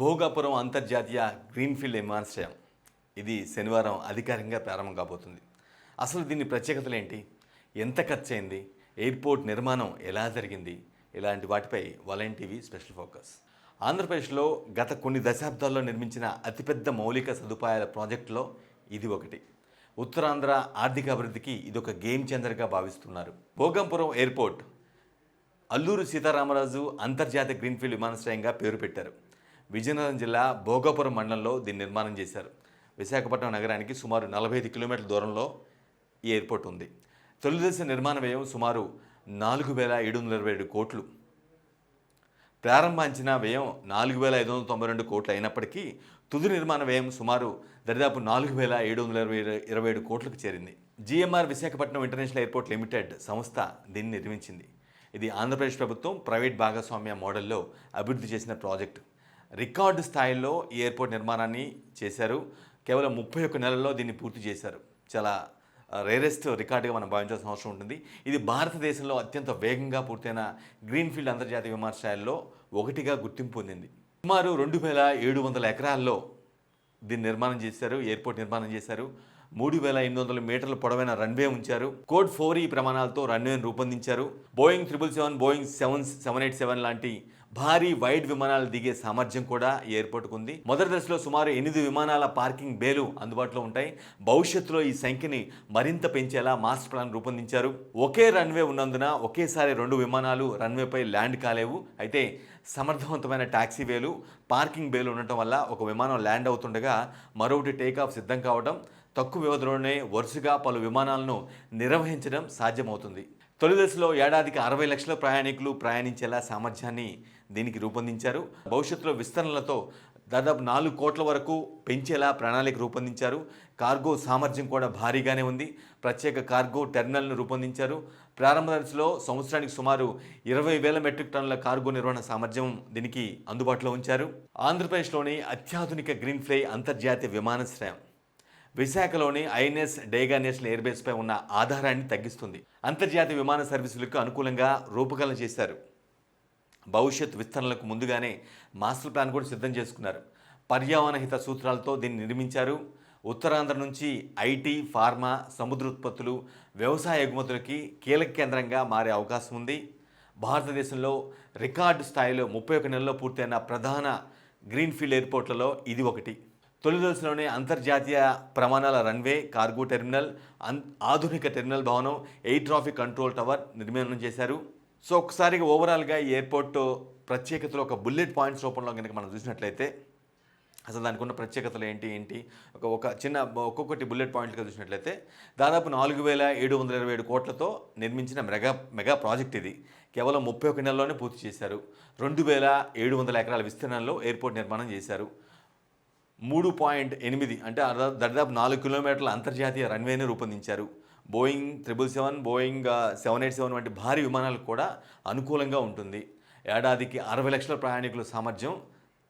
భోగాపురం అంతర్జాతీయ గ్రీన్ఫీల్డ్ విమానాశ్రయం ఇది శనివారం అధికారికంగా ప్రారంభం కాబోతుంది. అసలు దీని ప్రత్యేకతలు ఏంటి, ఎంత ఖర్చయింది, ఎయిర్పోర్ట్ నిర్మాణం ఎలా జరిగింది, ఇలాంటి వాటిపై వలైన్ టీవీ స్పెషల్ ఫోకస్. ఆంధ్రప్రదేశ్లో గత కొన్ని దశాబ్దాల్లో నిర్మించిన అతిపెద్ద మౌలిక సదుపాయాల ప్రాజెక్టులో ఇది ఒకటి. ఉత్తరాంధ్ర ఆర్థిక అభివృద్ధికి ఇదొక గేమ్ చేంజర్గా భావిస్తున్నారు. భోగాపురం ఎయిర్పోర్ట్ అల్లూరు సీతారామరాజు అంతర్జాతీయ గ్రీన్ఫీల్డ్ విమానాశ్రయంగా పేరు పెట్టారు. విజయనగరం జిల్లా భోగాపురం మండలంలో దీన్ని నిర్మాణం చేశారు. విశాఖపట్నం నగరానికి సుమారు 45 కిలోమీటర్ల దూరంలో ఈ ఎయిర్పోర్ట్ ఉంది. తొలిదశ నిర్మాణ వ్యయం సుమారు 4,727 కోట్లు. ప్రారంభ అంచనా వ్యయం 4,592 కోట్లు అయినప్పటికీ తుది నిర్మాణ వ్యయం సుమారు దాదాపు 4,727 కోట్లకు చేరింది. GMR Visakhapatnam international airport limited సంస్థ దీన్ని నిర్మించింది. ఇది ఆంధ్రప్రదేశ్ ప్రభుత్వం ప్రైవేట్ భాగస్వామ్య మోడల్లో అభివృద్ధి చేసిన ప్రాజెక్టు. రికార్డు స్థాయిలో ఈ ఎయిర్పోర్ట్ నిర్మాణాన్ని చేశారు. కేవలం 31 నెలల్లో దీన్ని పూర్తి చేశారు. చాలా రేరెస్ట్ రికార్డుగా మనం భావించాల్సిన అవసరం ఉంటుంది. ఇది భారతదేశంలో అత్యంత వేగంగా పూర్తయిన గ్రీన్ఫీల్డ్ అంతర్జాతీయ విమానాశ్రయాల్లో ఒకటిగా గుర్తింపు పొందింది. సుమారు 2,700 ఎకరాల్లో దీన్ని నిర్మాణం చేశారు. ఎయిర్పోర్ట్ నిర్మాణం చేశారు. 3,800 మీటర్ల పొడవైన రన్వే ఉంచారు. కోడ్ 4E ప్రమాణాలతో రన్వేను రూపొందించారు. బోయింగ్ 777, బోయింగ్ 787 లాంటి భారీ వైడ్ విమానాలు దిగే సామర్థ్యం కూడా ఈ ఎయిర్పోర్ట్కు ఉంది. మొదటి దశలో సుమారు 8 విమానాల పార్కింగ్ బేలు అందుబాటులో ఉంటాయి. భవిష్యత్తులో ఈ సంఖ్యని మరింత పెంచేలా మాస్టర్ ప్లాన్ రూపొందించారు. ఒకే రన్వే ఉన్నందున ఒకేసారి 2 విమానాలు రన్వేపై ల్యాండ్ కాలేవు. అయితే సమర్థవంతమైన టాక్సీ వేలు, పార్కింగ్ బేలు ఉండటం వల్ల ఒక విమానం ల్యాండ్ అవుతుండగా మరొకటి టేకాఫ్ సిద్ధం కావడం, తక్కువ వ్యవధిలోనే వరుసగా పలు విమానాలను నిర్వహించడం సాధ్యమవుతుంది. తొలి దశలో ఏడాదికి 60 లక్షల ప్రయాణికులు ప్రయాణించేలా సామర్థ్యాన్ని దీనికి రూపొందించారు. భవిష్యత్తులో విస్తరణలతో దాదాపు 4 కోట్ల వరకు పెంచేలా ప్రణాళిక రూపొందించారు. కార్గో సామర్థ్యం కూడా భారీగానే ఉంది. ప్రత్యేక కార్గో టెర్మినల్ను రూపొందించారు. ప్రారంభ దశలో సంవత్సరానికి సుమారు 20,000 మెట్రిక్ టన్నుల కార్గో నిర్వహణ సామర్థ్యం దీనికి అందుబాటులో ఉంచారు. ఆంధ్రప్రదేశ్లోని అత్యాధునిక గ్రీన్ఫ్లై అంతర్జాతీయ విమానాశ్రయం విశాఖలోని ఐఎన్ఎస్ డేగా నేషనల్ ఎయిర్బేస్పై ఉన్న ఆధారాన్ని తగ్గిస్తుంది. అంతర్జాతీయ విమాన సర్వీసులకు అనుకూలంగా రూపకల్పన చేశారు. భవిష్యత్ విస్తరణలకు ముందుగానే మాస్టర్ ప్లాన్ కూడా సిద్ధం చేసుకున్నారు. పర్యావరణ హిత సూత్రాలతో దీన్ని నిర్మించారు. ఉత్తరాంధ్ర నుంచి ఐటీ, ఫార్మా, సముద్ర ఉత్పత్తులు, వ్యవసాయ ఎగుమతులకి కీలక కేంద్రంగా మారే అవకాశం ఉంది. భారతదేశంలో రికార్డు స్థాయిలో 31 నెలల్లో పూర్తయిన ప్రధాన గ్రీన్ఫీల్డ్ ఎయిర్పోర్ట్లలో ఇది ఒకటి. తొలి దశలోనే అంతర్జాతీయ ప్రమాణాల రన్వే, కార్గో టెర్మినల్, ఆధునిక టెర్మినల్ భవనం, ఎయిర్ ట్రాఫిక్ కంట్రోల్ టవర్ నిర్మాణం చేశారు. సో ఒకసారిగా ఓవరాల్గా ఈ ఎయిర్పోర్ట్ ప్రత్యేకతలు ఒక బుల్లెట్ పాయింట్స్ రూపంలో కనుక మనం చూసినట్లయితే అసలు దానికి ఉన్న ప్రత్యేకతలు ఏంటి ఒక చిన్న ఒక్కొక్కటి బుల్లెట్ పాయింట్లుగా చూసినట్లయితే దాదాపు 4,727 కోట్లతో నిర్మించిన మెగా ప్రాజెక్ట్ ఇది. కేవలం 31 నెలల్లోనే పూర్తి చేశారు. 2,700 ఎకరాల విస్తీర్ణంలో ఎయిర్పోర్ట్ నిర్మాణం చేశారు. 3.8 అంటే దాదాపు 4 కిలోమీటర్ల అంతర్జాతీయ రన్వేని రూపొందించారు. బోయింగ్ 777, బోయింగ్ 787 వంటి భారీ విమానాలకు కూడా అనుకూలంగా ఉంటుంది. ఏడాదికి 60 లక్షల ప్రయాణికుల సామర్థ్యం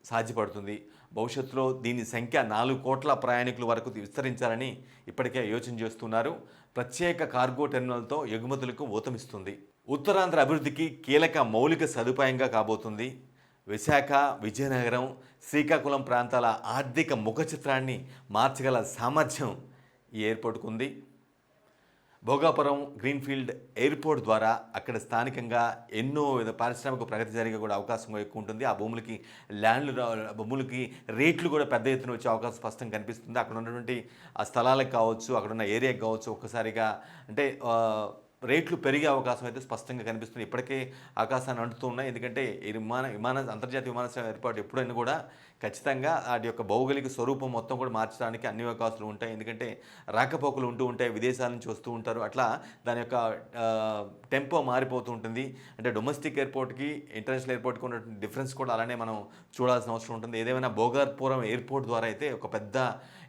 సాధ్యపడుతుంది. భవిష్యత్తులో దీని సంఖ్య 4 కోట్ల ప్రయాణికుల వరకు విస్తరించాలని ఇప్పటికే యోచన చేస్తున్నారు. ప్రత్యేక కార్గో టెర్మినల్తో ఎగుమతులకు ఊతమిస్తుంది. ఉత్తరాంధ్ర అభివృద్ధికి కీలక మౌలిక సదుపాయంగా కాబోతుంది. విశాఖ, విజయనగరం, శ్రీకాకుళం ప్రాంతాల ఆర్థిక ముఖ చిత్రాన్ని మార్చగల సామర్థ్యం ఈ ఎయిర్పోర్ట్కు ఉంది. భోగాపురం గ్రీన్ఫీల్డ్ ఎయిర్పోర్ట్ ద్వారా అక్కడ స్థానికంగా ఎన్నో పారిశ్రామిక ప్రగతి జరిగే కూడా అవకాశం ఎక్కువ ఉంటుంది. ఆ భూములకి రేట్లు కూడా పెద్ద ఎత్తున వచ్చే అవకాశం స్పష్టంగా కనిపిస్తుంది. అక్కడ ఉన్నటువంటి ఆ స్థలాలకు కావచ్చు, అక్కడ ఉన్న ఏరియాకి కావచ్చు, ఒక్కసారిగా అంటే రేట్లు పెరిగే అవకాశం అయితే స్పష్టంగా కనిపిస్తుంది. ఇప్పటికే ఆకాశాన్ని అంటుతూ ఉన్నాయి. ఎందుకంటే ఈ అంతర్జాతీయ విమానాశ్రయం ఏర్పాటు ఎప్పుడైనా కూడా ఖచ్చితంగా వాటి యొక్క భౌగోళిక స్వరూపం మొత్తం కూడా మార్చడానికి అన్ని అవకాశాలు ఉంటాయి. ఎందుకంటే రాకపోకలు ఉంటూ ఉంటాయి, విదేశాల నుంచి వస్తూ ఉంటారు. అట్లా దాని యొక్క టెంపో మారిపోతూ ఉంటుంది. అంటే డొమెస్టిక్ ఎయిర్పోర్ట్కి ఇంటర్నేషనల్ ఎయిర్పోర్ట్కి ఉన్నటువంటి డిఫరెన్స్ కూడా అలానే మనం చూడాల్సిన అవసరం ఉంటుంది. ఏదేమైనా భోగాపురం ఎయిర్పోర్ట్ ద్వారా అయితే ఒక పెద్ద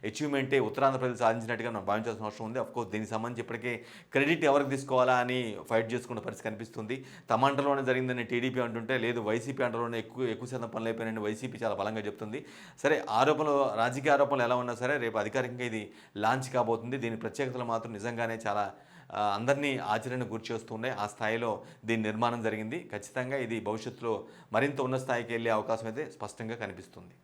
అచీవ్మెంటే ఉత్తరాంధ్రప్రదేశ్ సాధించినట్టుగా మనం భావించాల్సిన అవసరం ఉంది. అఫ్కోర్స్ దీనికి సంబంధించి ఇప్పటికే క్రెడిట్ ఎవరికి తీసుకోవాలా అని ఫైట్ చేసుకున్న పరిస్థితి కనిపిస్తుంది. తమ అండర్లోనే జరిగిందని టీడీపీ అంటుంటే, లేదు వైసీపీ అండర్లోనే ఎక్కువ శాతం పనులు అయిపోయినాయని వైసీపీ చాలా బలంగా చెప్తుంది. సరే, రాజకీయ ఆరోపణలు ఎలా ఉన్నా సరే రేపు అధికారికంగా ఇది లాంచ్ కాబోతుంది. దీని ప్రత్యేకతలు మాత్రం నిజంగానే చాలా అందరినీ ఆశ్చర్యానికి గురి చేస్తున్నాయి. ఆ స్థాయిలో దీని నిర్మాణం జరిగింది. ఖచ్చితంగా ఇది భవిష్యత్తులో మరింత ఉన్నత స్థాయికి వెళ్ళే అవకాశం అయితే స్పష్టంగా కనిపిస్తుంది.